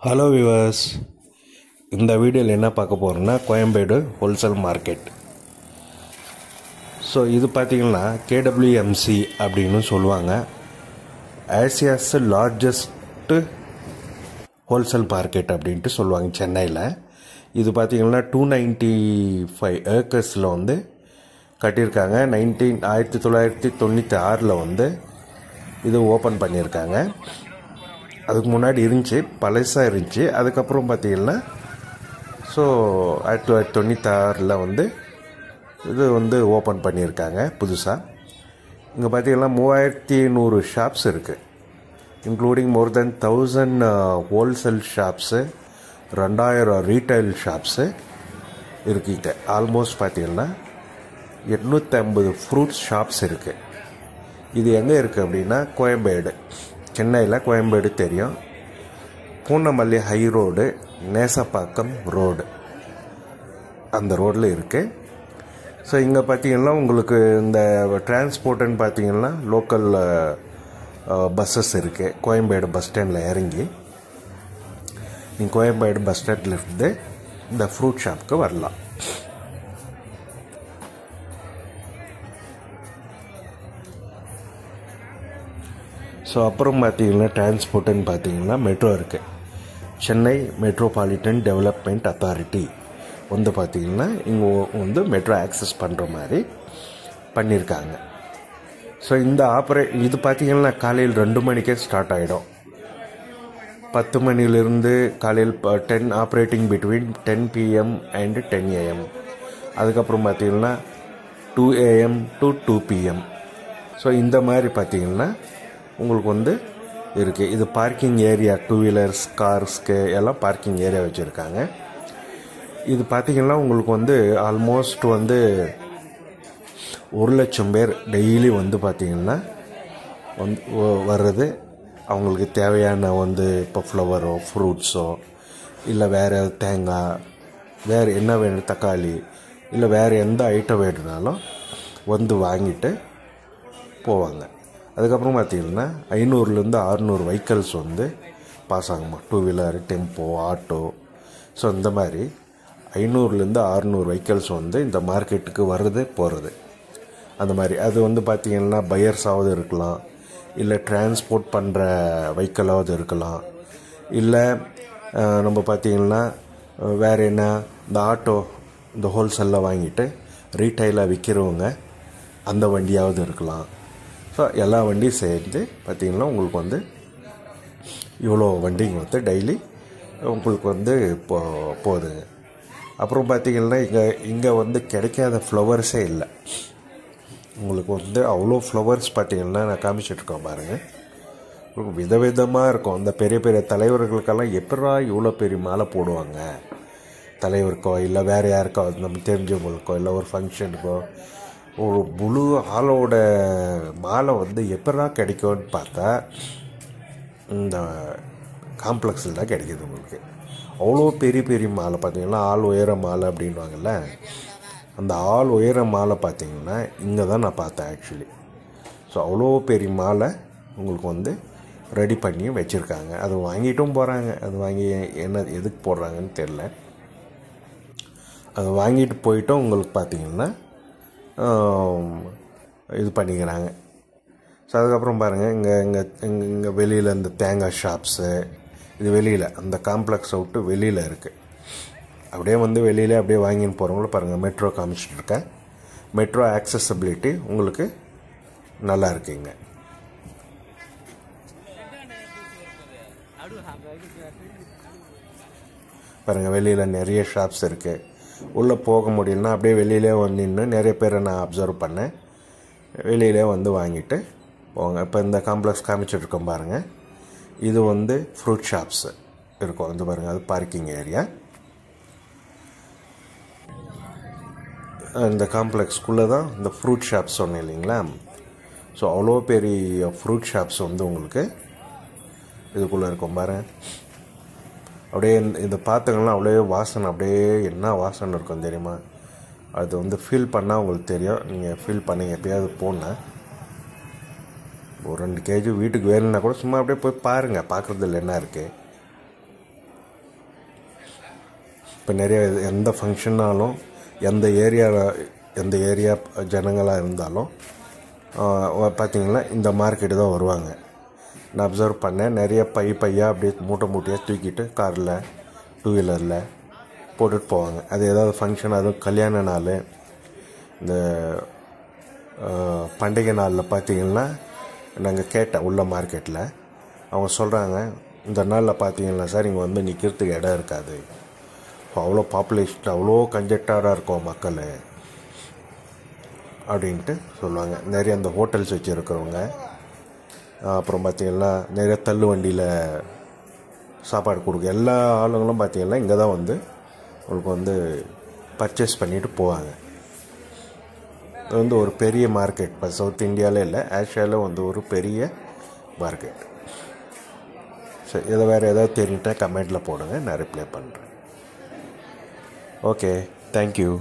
Hello viewers, இந்த வீடியோவில் என்ன பார்க்க போகிறோன்னா கோயம்பேடு ஹோல்சேல் மார்க்கெட். ஸோ இது பார்த்திங்கன்னா கேடபிள்யூஎம்சி அப்படின்னு சொல்லுவாங்க. ஆசியாஸ் லார்ஜஸ்ட்டு ஹோல்சேல் மார்க்கெட் அப்படின்ட்டு சொல்லுவாங்க சென்னையில். இது பார்த்திங்கன்னா 295 ஏக்கர்ஸில் வந்து கட்டியிருக்காங்க. 1996 இது ஓப்பன் பண்ணியிருக்காங்க. அதுக்கு முன்னாடி இருந்துச்சு, பழசாக இருந்துச்சு. அதுக்கப்புறம் பார்த்திங்கன்னா 1996 இது ஓப்பன் பண்ணியிருக்காங்க புதுசாக. இங்கே பார்த்திங்கன்னா 3100 ஷாப்ஸ் இருக்குது, இன்க்ளூடிங் மோர் தென் 1000 ஹோல்சேல் ஷாப்ஸு, 2000 ரீட்டைல் ஷாப்ஸு இருக்குங்க. ஆல்மோஸ்ட் பார்த்திங்கன்னா 850 ஃப்ரூட்ஸ் ஷாப்ஸ் இருக்குது. இது எங்கே இருக்குது அப்படின்னா கோயம்பேடு, சென்னையில் கோயம்பேடு தெரியும். பூனமல்லி ஹை ரோடு, நேசப்பாக்கம் ரோடு, அந்த ரோடில் இருக்குது. ஸோ இங்கே பார்த்தீங்கன்னா உங்களுக்கு இந்த டிரான்ஸ்போர்ட்டுன்னு பார்த்தீங்கன்னா லோக்கல் பஸ்ஸஸ் இருக்குது. கோயம்பேடு பஸ் ஸ்டாண்டில் இறங்கி நீங்கள் கோயம்பேடு பஸ் ஸ்டாண்ட்லேருந்து இந்த ஃப்ரூட் ஷாப்புக்கு வரலாம். ஸோ அப்புறம் பார்த்தீங்கன்னா டிரான்ஸ்போர்ட்டுன்னு பார்த்தீங்கன்னா மெட்ரோ இருக்குது. சென்னை மெட்ரோபாலிட்டன் டெவலப்மெண்ட் அத்தாரிட்டி பார்த்தீங்கன்னா இங்கே மெட்ரோ ஆக்சஸ் பண்ணுற மாதிரி பண்ணியிருக்காங்க. ஸோ இந்த இது பார்த்தீங்கன்னா காலையில் 2 மணிக்கே ஸ்டார்ட் ஆகிடும். 10 மணிலேருந்து காலையில் 10 operating between 10 PM and 10 AM. அதுக்கப்புறம் பார்த்தீங்கன்னா 2 AM to 2 PM. ஸோ இந்த மாதிரி பார்த்தீங்கன்னா உங்களுக்கு இருக்குது. இது பார்க்கிங் ஏரியா, 2 வீலர்ஸ் கார்ஸ்க்கு எல்லாம் பார்க்கிங் ஏரியா வச்சுருக்காங்க. இது பார்த்திங்கன்னா உங்களுக்கு ஆல்மோஸ்ட் 1,00,000 பேர் டெய்லி பார்த்திங்கன்னா வர்றது. அவங்களுக்கு தேவையான இப்போ ஃப்ளவரோ ஃப்ரூட்ஸோ இல்லை வேறு தேங்காய், வேறு என்ன வேணும், தக்காளி இல்லை வேறு எந்த ஐட்டம் வேணுனாலும் வாங்கிட்டு போவாங்க. அதுக்கப்புறம் பார்த்திங்கன்னா 500 600 வெஹிக்கல்ஸ் பாஸ் ஆகுமா, 2 வீலர், டெம்போ, ஆட்டோ. ஸோ இந்த மாதிரி 500 600 வெஹிக்கல்ஸ் இந்த மார்க்கெட்டுக்கு வருது போகிறது. அந்த மாதிரி அது பார்த்திங்கன்னா பையர்ஸாவது இருக்கலாம், இல்லை டிரான்ஸ்போர்ட் பண்ணுற வெஹிக்கலாவது இருக்கலாம், இல்லை நம்ம பார்த்திங்கன்னா வேறு என்ன இந்த ஆட்டோ, இந்த ஹோல்சேலில் வாங்கிட்டு ரீட்டைலாக விற்கிறவங்க அந்த வண்டியாவது இருக்கலாம். ஸோ எல்லா வண்டியும் சேர்ந்து பார்த்திங்கன்னா உங்களுக்கு இவ்வளோ வண்டிங்க டெய்லி உங்களுக்கு போகுதுங்க. அப்புறம் பார்த்திங்கன்னா இங்கே கிடைக்காத ஃப்ளவர்ஸே இல்லை. உங்களுக்கு அவ்வளோ ஃப்ளவர்ஸ் பார்த்திங்கன்னா நான் காமிச்சிட்ருக்கேன் பாருங்கள். உங்களுக்கு விதவிதமாக இருக்கும். அந்த பெரிய பெரிய தலைவர்களுக்கெல்லாம் எப்படா இவ்வளோ பெரிய மாலை போடுவாங்க, தலைவருக்கோ இல்லை வேறு யாருக்கோ நம்ம தெரிஞ்சவங்களுக்கோ இல்லை ஒரு ஃபங்க்ஷனுக்கோ ஒரு முழு ஆளோட மாலை எப்படா கிடைக்கும்னு பார்த்தா இந்த காம்ப்ளெக்ஸில் தான் கிடைக்கிது. உங்களுக்கு அவ்வளோ பெரிய பெரிய மாலை பார்த்திங்கன்னா ஆள் உயர மாலை அப்படின்வாங்கல்ல, அந்த ஆள் உயர மாலை பார்த்திங்கன்னா இங்கே தான் நான் பார்த்தேன் ஆக்சுவலி. ஸோ அவ்வளோ பெரிய மாலை உங்களுக்கு ரெடி பண்ணி வச்சுருக்காங்க. அது வாங்கிட்டும் போகிறாங்க. அது வாங்கி என்ன எதுக்கு போடுறாங்கன்னு தெரில. அது வாங்கிட்டு போயிட்டோம் உங்களுக்கு பார்த்திங்கன்னா இது பண்ணிக்கிறாங்க. ஸோ அதுக்கப்புறம் பாருங்கள் இங்கே வெளியில் இந்த தேங்காய் ஷாப்ஸு, இது வெளியில் அந்த காம்ப்ளெக்ஸை விட்டு வெளியில் இருக்குது. அப்படியே வெளியில் அப்படியே வாங்கின்னு போகிறவங்களும் பாருங்கள். மெட்ரோ காமிச்சிட்ருக்கேன். மெட்ரோ ஆக்சசபிலிட்டி உங்களுக்கு நல்லா இருக்குங்க. பாருங்கள் வெளியில் நிறைய ஷாப்ஸ் இருக்குது. உள்ளே போக முடியலன்னா அப்படியே வெளியிலே நின்று நிறைய பேரை நான் அப்சர்வ் பண்ணேன். வெளியிலே வாங்கிட்டு போங்க. இப்போ இந்த காம்ப்ளெக்ஸ் காமிச்சிட்ருக்கோம் பாருங்கள். இது ஃப்ரூட் ஷாப்ஸு இருக்கும். பாருங்கள், அது பார்க்கிங் ஏரியா. இந்த காம்ப்ளெக்ஸ்க்குள்ளே தான் இந்த ஃப்ரூட் ஷாப்ஸ் சொன்னேன் இல்லைங்களா. ஸோ அவ்வளோ பெரிய ஃப்ரூட் ஷாப்ஸ் உங்களுக்கு இதுக்குள்ளே இருக்கும் பாருங்கள். அப்படியே இந்த பார்த்தீங்கன்னா அப்படியே வாசனை, அப்படியே என்ன வாசனை இருக்கும் தெரியுமா? அது ஃபீல் பண்ணால் உங்களுக்கு தெரியும். நீங்கள் ஃபீல் பண்ணிங்க எப்போயாவது போனால் ஒரு 2 kg வீட்டுக்கு வேணும்னா கூட சும்மா அப்படியே போய் பாருங்கள். பார்க்குறதுல என்ன இருக்குது. இப்போ நிறைய எந்த ஃபங்க்ஷன்னாலும் எந்த ஏரியா ஜனங்களாக இருந்தாலும் பார்த்திங்கன்னா இந்த மார்க்கெட்டு தான் வருவாங்க. நான் அப்சர்வ் பண்ணேன். நிறைய பையாக அப்படியே மூட்டையாக தூக்கிட்டு காரில், டூ வீலரில் போட்டுட்டு போவாங்க. அது ஏதாவது ஃபங்க்ஷன், அதுவும் கல்யாண நாள், இந்த பண்டிகை நாளில் பார்த்திங்கன்னா நாங்கள் கேட்டேன் உள்ள மார்க்கெட்டில். அவங்க சொல்கிறாங்க, இந்த நாளில் பார்த்தீங்கன்னா சார் இங்கே வந்து நிற்கிறதுக்கு இடம் இருக்காது, அவ்வளோ பாப்புலேஷன், அவ்வளோ கன்ஜெக்டடாக இருக்கும் மக்கள் அப்படின்ட்டு சொல்லுவாங்க. நிறைய அந்த ஹோட்டல்ஸ் வச்சுருக்கிறவங்க, அப்புறம் பார்த்திங்கன்னா நிறைய தள்ளு வண்டியில் சாப்பாடு கொடுக்க எல்லா ஆளுங்களும் பார்த்திங்கன்னா இங்கே தான் வந்து உங்களுக்கு வந்து பர்ச்சேஸ் பண்ணிட்டு போவாங்க. இது வந்து ஒரு பெரிய மார்க்கெட். இப்போ சவுத் இந்தியாவில் இல்லை, ஆசியாவில் வந்து ஒரு பெரிய மார்க்கெட். சரி, இதை வேறு ஏதாவது தெரிஞ்சுட்டா கமெண்ட்டில் போடுங்க, நான் ரிப்ளை பண்ணுறேன். Okay, thank you.